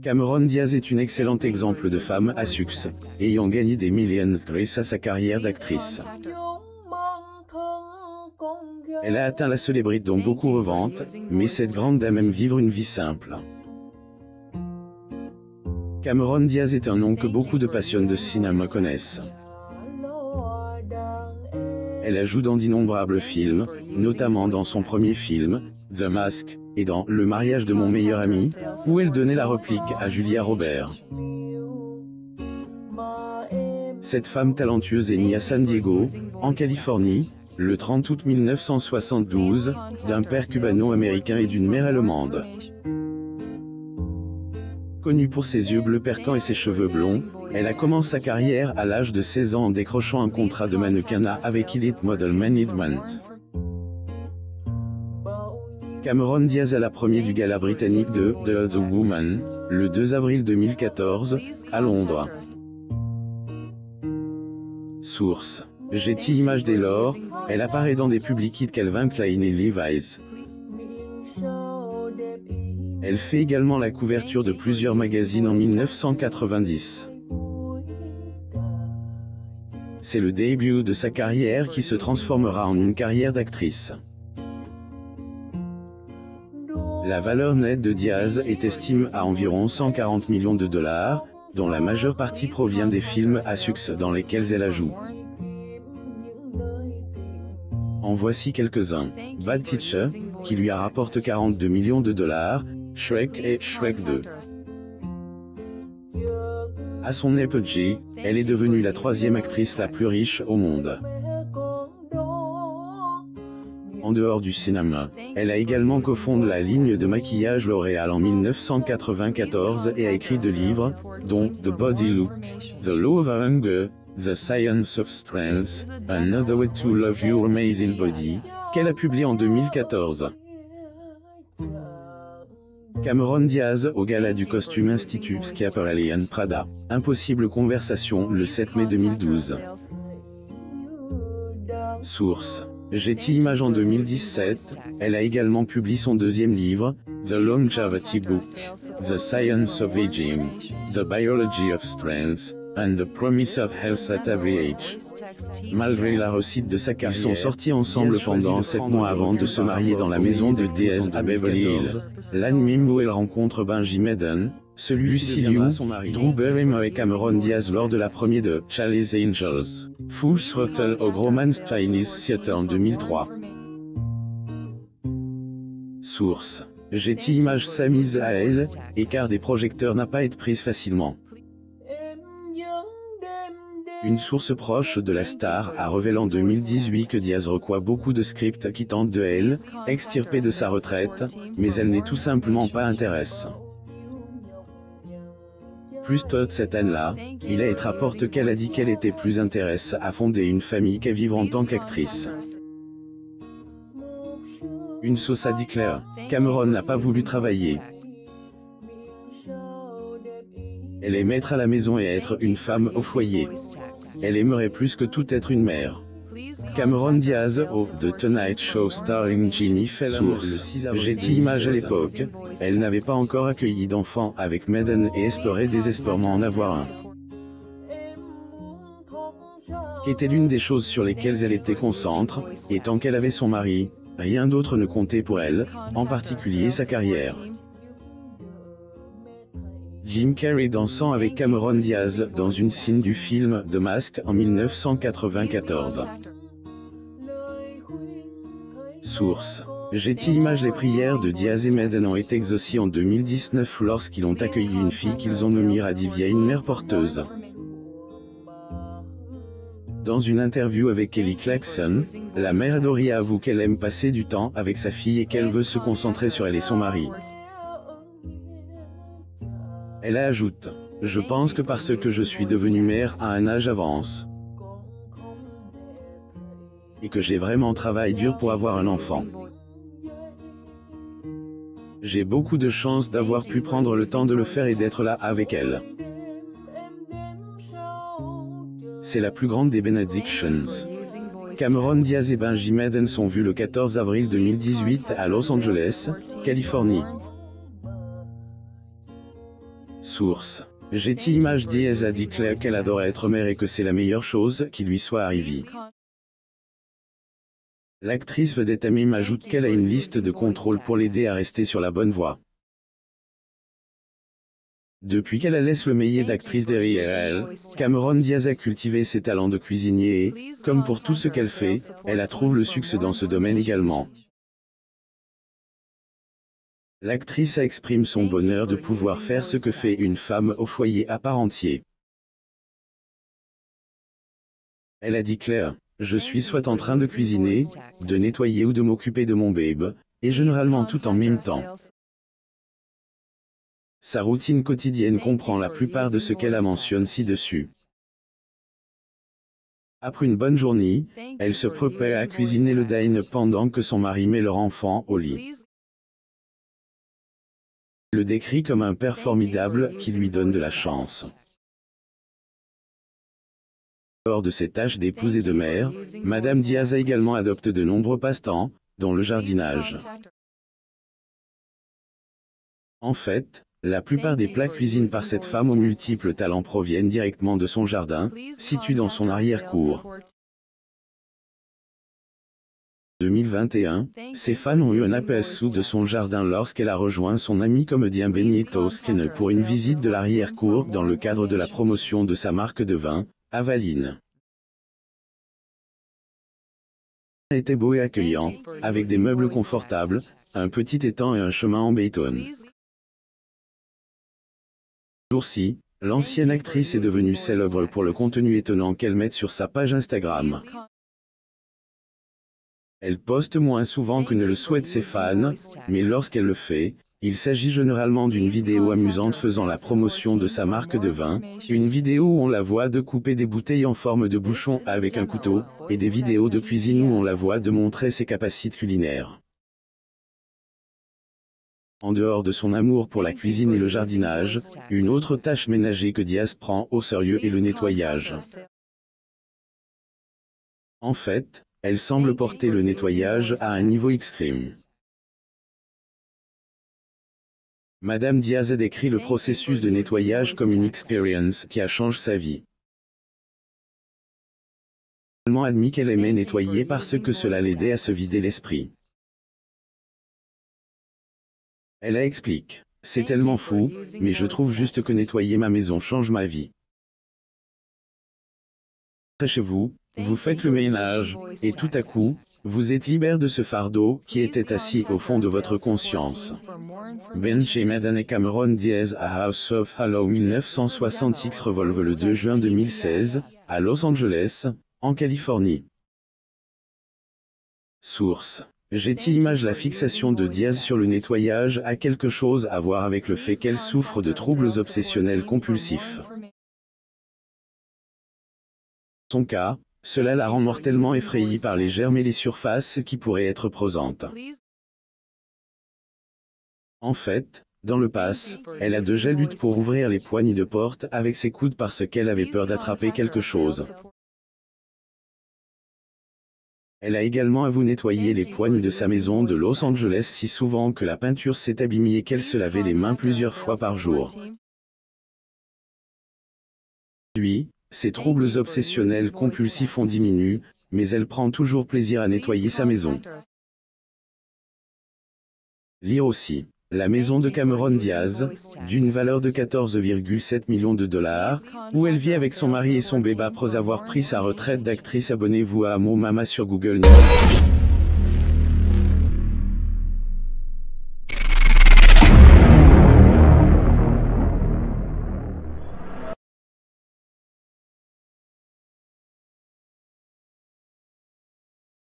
Cameron Diaz est une excellente exemple de femme à succès, ayant gagné des millions grâce à sa carrière d'actrice. Elle a atteint la célébrité dont beaucoup revantent, mais cette grande dame aime vivre une vie simple. Cameron Diaz est un nom que beaucoup de passionnés de cinéma connaissent. Elle a joué dans d'innombrables films, notamment dans son premier film, The Mask, et dans Le mariage de mon meilleur ami, où elle donnait la réplique à Julia Roberts. Cette femme talentueuse est née à San Diego, en Californie, le 30 août 1972, d'un père cubano-américain et d'une mère allemande. Connue pour ses yeux bleus perçants et ses cheveux blonds, elle a commencé sa carrière à l'âge de 16 ans en décrochant un contrat de mannequinat avec Elite Model Management. Cameron Diaz à la première du gala britannique de The Woman, le 2 avril 2014, à Londres. Source: Getty Images. Dès lors, elle apparaît dans des publicités Calvin Klein et Levi's. Elle fait également la couverture de plusieurs magazines en 1990. C'est le début de sa carrière qui se transformera en une carrière d'actrice. La valeur nette de Diaz est estimée à environ 140 millions de dollars, dont la majeure partie provient des films à succès dans lesquels elle a joué. En voici quelques-uns: Bad Teacher, qui lui rapporte 42 millions de dollars, Shrek et Shrek 2. À son apogée, elle est devenue la troisième actrice la plus riche au monde. En dehors du cinéma, elle a également cofondé la ligne de maquillage L'Oréal en 1994 et a écrit 2 livres, dont The Body Look, The Law of Hunger, The Science of Strength, Another Way to Love Your Amazing Body, qu'elle a publié en 2014. Cameron Diaz au gala du costume Institut Schiaparelli and Prada. Impossible conversation le 7 mai 2012. Source: Getty Images. En 2017, elle a également publié son deuxième livre, The Longevity Book, The Science of Aging, The Biology of Strength, and the Promise of Health at Every Age. Malgré la réussite de sa carrière, ils sont sortis ensemble pendant 7 mois avant de se marier dans la maison de Diaz à Beverly Hills. L'anime où elle rencontre Benji Madden, celui-ci Liu, Drew Barrymore et Cameron Diaz lors de la première de Charlie's Angels, Full Throttle au Grauman's Chinese Theatre en 2003. Source: Getty Images. Sa mise à elle, écart des projecteurs n'a pas été prise facilement. Une source proche de la star a révélé en 2018 que Diaz reçoit beaucoup de scripts qui tentent de elle, extirper de sa retraite, mais elle n'est tout simplement pas intéressée. Plus tôt cette année-là, il a été rapporté qu'elle a dit qu'elle était plus intéressée à fonder une famille qu'à vivre en tant qu'actrice. Une source a déclaré: Cameron n'a pas voulu travailler. Elle aime être à la maison et être une femme au foyer. Elle aimerait plus que tout être une mère. Cameron Diaz au The Tonight Show starring Jimmy Fallon. Source: Getty Images. À l'époque, elle n'avait pas encore accueilli d'enfant avec Madden et espérait désespérément en avoir un. Qu'était l'une des choses sur lesquelles elle était concentrée, et tant qu'elle avait son mari, rien d'autre ne comptait pour elle, en particulier sa carrière. Jim Carrey dansant avec Cameron Diaz dans une scène du film The Mask en 1994. Source: Getty Images. Les prières de Diaz et Madden ont été exaucées en 2019 lorsqu'ils ont accueilli une fille qu'ils ont nommée Radivia, une mère porteuse. Dans une interview avec Kelly Clarkson, la mère Dory avoue qu'elle aime passer du temps avec sa fille et qu'elle veut se concentrer sur elle et son mari. Elle ajoute: Je pense que parce que je suis devenue mère à un âge avance, et que j'ai vraiment travaillé dur pour avoir un enfant. J'ai beaucoup de chance d'avoir pu prendre le temps de le faire et d'être là avec elle. C'est la plus grande des benedictions. Cameron Diaz et Benji Madden sont vus le 14 avril 2018 à Los Angeles, Californie. Source. Getty Images. Diaz a dit Claire qu'elle adore être mère et que c'est la meilleure chose qui lui soit arrivée. L'actrice vedette Amim ajoute qu'elle a une liste de contrôle pour l'aider à rester sur la bonne voie. Depuis qu'elle laisse le métier d'actrice derrière elle, Cameron Diaz a cultivé ses talents de cuisinier et, comme pour tout ce qu'elle fait, elle a trouvé le succès dans ce domaine également. L'actrice exprime son bonheur de pouvoir faire ce que fait une femme au foyer à part entière. Elle a dit Claire, je suis soit en train de cuisiner, de nettoyer ou de m'occuper de mon bébé, et généralement tout en même temps. Sa routine quotidienne comprend la plupart de ce qu'elle a mentionné ci-dessus. Après une bonne journée, elle se prépare à cuisiner le dîner pendant que son mari met leur enfant au lit. Le décrit comme un père formidable qui lui donne de la chance. Hors de ses tâches d'épouse et de mère, Madame Diaz a également adopté de nombreux passe-temps, dont le jardinage. En fait, la plupart des plats cuisinés par cette femme aux multiples talents proviennent directement de son jardin, situé dans son arrière-cour. 2021, ses fans ont eu un aperçu de son jardin lorsqu'elle a rejoint son ami comédien Benito Skinner pour une visite de l'arrière-cour dans le cadre de la promotion de sa marque de vin, Avaline. Était beau et accueillant, avec des meubles confortables, un petit étang et un chemin en béton. Jour-ci, l'ancienne actrice est devenue célèbre pour le contenu étonnant qu'elle met sur sa page Instagram. Elle poste moins souvent que ne le souhaitent ses fans, mais lorsqu'elle le fait, il s'agit généralement d'une vidéo amusante faisant la promotion de sa marque de vin, une vidéo où on la voit de couper des bouteilles en forme de bouchon avec un couteau, et des vidéos de cuisine où on la voit de montrer ses capacités culinaires. En dehors de son amour pour la cuisine et le jardinage, une autre tâche ménagère que Diaz prend au sérieux est le nettoyage. En fait, elle semble porter le nettoyage à un niveau extrême. Madame Diaz a décrit le processus de nettoyage comme une expérience qui a changé sa vie. Elle a admis qu'elle aimait nettoyer parce que cela l'aidait à se vider l'esprit. Elle a expliqué, c'est tellement fou, mais je trouve juste que nettoyer ma maison change ma vie. Chez vous, vous faites le ménage, et tout à coup, vous êtes libéré de ce fardeau qui était assis au fond de votre conscience. Benji Madden et Cameron Diaz à House of Hollow 1966 Revolve le 2 juin 2016, à Los Angeles, en Californie. Source. Getty Images. La fixation de Diaz sur le nettoyage a quelque chose à voir avec le fait qu'elle souffre de troubles obsessionnels compulsifs. Son cas, cela la rend mortellement effrayée par les germes et les surfaces qui pourraient être présentes. En fait, dans le passé, elle a déjà lutté pour ouvrir les poignées de porte avec ses coudes parce qu'elle avait peur d'attraper quelque chose. Elle a également avoué nettoyer les poignées de sa maison de Los Angeles si souvent que la peinture s'est abîmée et qu'elle se lavait les mains plusieurs fois par jour. Aujourd'hui, ses troubles obsessionnels compulsifs ont diminué, mais elle prend toujours plaisir à nettoyer sa maison. Lire aussi. La maison de Cameron Diaz, d'une valeur de 14,7 millions de dollars, où elle vit avec son mari et son bébé après avoir pris sa retraite d'actrice. Abonnez-vous à Mo Mama sur Google News.